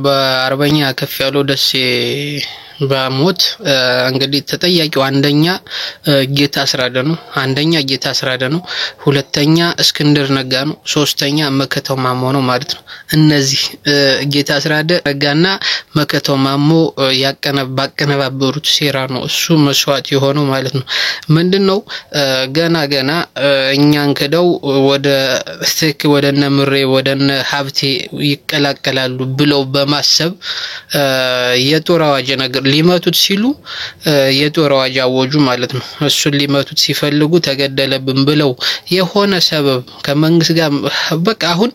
በአርበኛ ከፍ ያለው ደሴ በሞት እንግዲህ ተጠያቂው አንደኛ ጌታ አስራደ ነው። ሁለተኛ እስክንድር ነጋ ነው። ሶስተኛ መከተው ማሞ ነው ማለት ነው። እነዚህ ጌታ አስራደ ነጋና መከተው ማሞ ያቀነባበሩት ሴራ ነው እሱ መስዋዕት የሆነው ማለት ነው። ምንድነው ገና እኛን ከደው ወደ ምሬ ወደነ ሀብቴ ይቀላቀላሉ ብለው በማሰብ የጦር አዋጅ ነገር ሊመቱት ሲሉ የጦር አዋጅ አወጁ ማለት ነው። እሱን ሊመቱት ሲፈልጉ ተገደለብን ብለው የሆነ ሰበብ ከመንግስት ጋር በቃ አሁን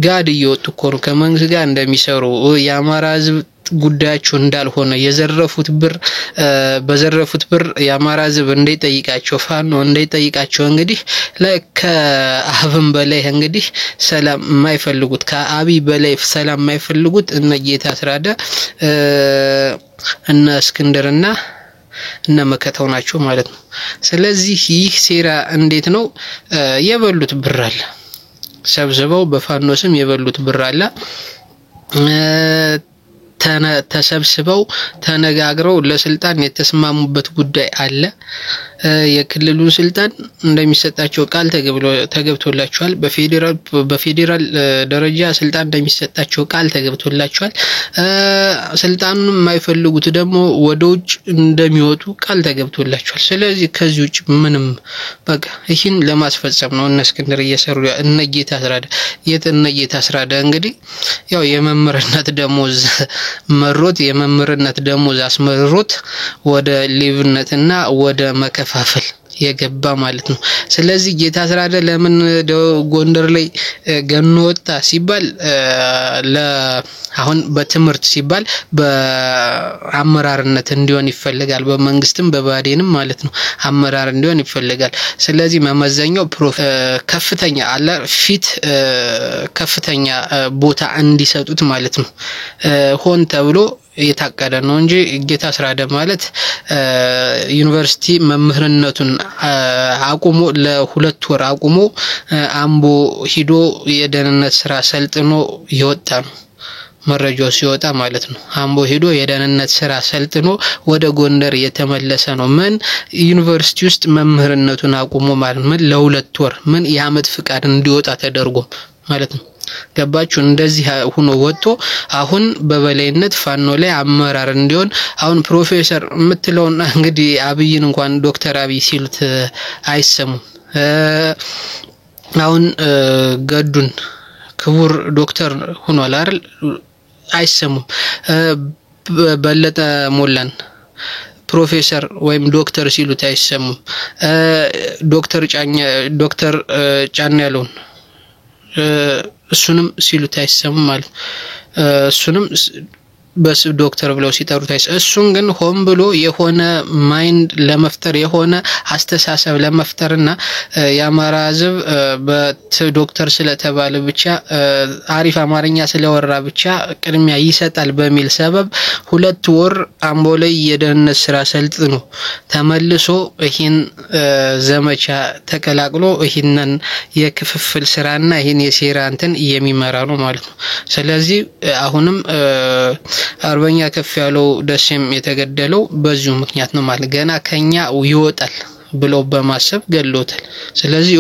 ጋድ እየወጡ እኮ ነው ከመንግስት ጋር እንደሚሰሩ የአማራ ህዝብ ጉዳያቸው እንዳልሆነ በዘረፉት ብር የአማራ ህዝብ እንደይጠይቃቸው ፋኖ እንደይጠይቃቸው እንግዲህ ከአብን በላይ እንግዲህ ሰላም የማይፈልጉት ከአብይ በላይ ሰላም የማይፈልጉት እነ ጌታ አስራደ እነ እስክንድርና እነ መከተው ናቸው ማለት ነው። ስለዚህ ይህ ሴራ እንዴት ነው የበሉት ብር አለ ሰብስበው በፋኖ ስም የበሉት ብር አለ ተሰብስበው ተነጋግረው ለስልጣን የተስማሙበት ጉዳይ አለ። የክልሉን ስልጣን እንደሚሰጣቸው ቃል ተገብቶላቸዋል። በፌደራል ደረጃ ስልጣን እንደሚሰጣቸው ቃል ተገብቶላቸዋል። ስልጣኑን የማይፈልጉት ደግሞ ወደውጭ እንደሚወጡ ቃል ተገብቶላቸዋል። ስለዚህ ከዚህ ውጭ ምንም በቃ ይህን ለማስፈጸም ነው እነ እስክንድር እየሰሩ እነ ጌታ አስራደ እንግዲህ ያው የመምህርነት ደሞዝ መሮት የመምህርነት ደሞዝ አስመሮት ወደ ሌብነትና ወደ መከፋፈል የገባ ማለት ነው። ስለዚህ ጌታ አስራደ ለምን ጎንደር ላይ ገኖ ወጣ ሲባል አሁን በትምህርት ሲባል በአመራርነት እንዲሆን ይፈልጋል በመንግስትም በባዴንም ማለት ነው አመራር እንዲሆን ይፈልጋል። ስለዚህ መመዘኛው ከፍተኛ አለ ፊት ከፍተኛ ቦታ እንዲሰጡት ማለት ነው ሆን ተብሎ የታቀደ ነው እንጂ ጌታ አስራደ ማለት ዩኒቨርሲቲ መምህርነቱን አቁሞ ለሁለት ወር አቁሞ አምቦ ሂዶ የደህንነት ስራ ሰልጥኖ ይወጣ ነው መረጃው ሲወጣ ማለት ነው። አምቦ ሄዶ የደህንነት ስራ ሰልጥኖ ወደ ጎንደር የተመለሰ ነው። ምን ዩኒቨርሲቲ ውስጥ መምህርነቱን አቁሞ ማለት ምን ለሁለት ወር ምን የአመት ፍቃድ እንዲወጣ ተደርጎ ማለት ነው። ገባችሁ? እንደዚህ ሆኖ ወጥቶ አሁን በበላይነት ፋኖ ላይ አመራር እንዲሆን አሁን ፕሮፌሰር የምትለው እንግዲህ አብይን እንኳን ዶክተር አብይ ሲሉት አይሰሙም። አሁን ገዱን ክቡር ዶክተር ሆኗል አይደል? አይሰሙም። በለጠ ሞላን ፕሮፌሰር ወይም ዶክተር ሲሉት አይሰሙም። ዶክተር ጫን ያለውን እሱንም ሲሉት አይሰሙም ማለት እሱንም በስ ዶክተር ብለው ሲጠሩት እሱን ግን ሆም ብሎ የሆነ ማይንድ ለመፍጠር የሆነ አስተሳሰብ ለመፍጠርና የአማራ ህዝብ በዶክተር ስለተባለ ብቻ አሪፍ አማርኛ ስለወራ ብቻ ቅድሚያ ይሰጣል በሚል ሰበብ ሁለት ወር አምቦ ላይ የደህንነት ስራ ሰልጥኖ ተመልሶ ይሄን ዘመቻ ተቀላቅሎ ይሄንን የክፍፍል ስራና ይሄን የሴራ እንትን የሚመራ ነው ማለት ነው። ስለዚህ አሁንም አርበኛ ከፍ ያለው ደሴም የተገደለው በዚሁ ምክንያት ነው ማለት ገና ከኛ ይወጣል ብለው በማሰብ ገሎታል። ስለዚህ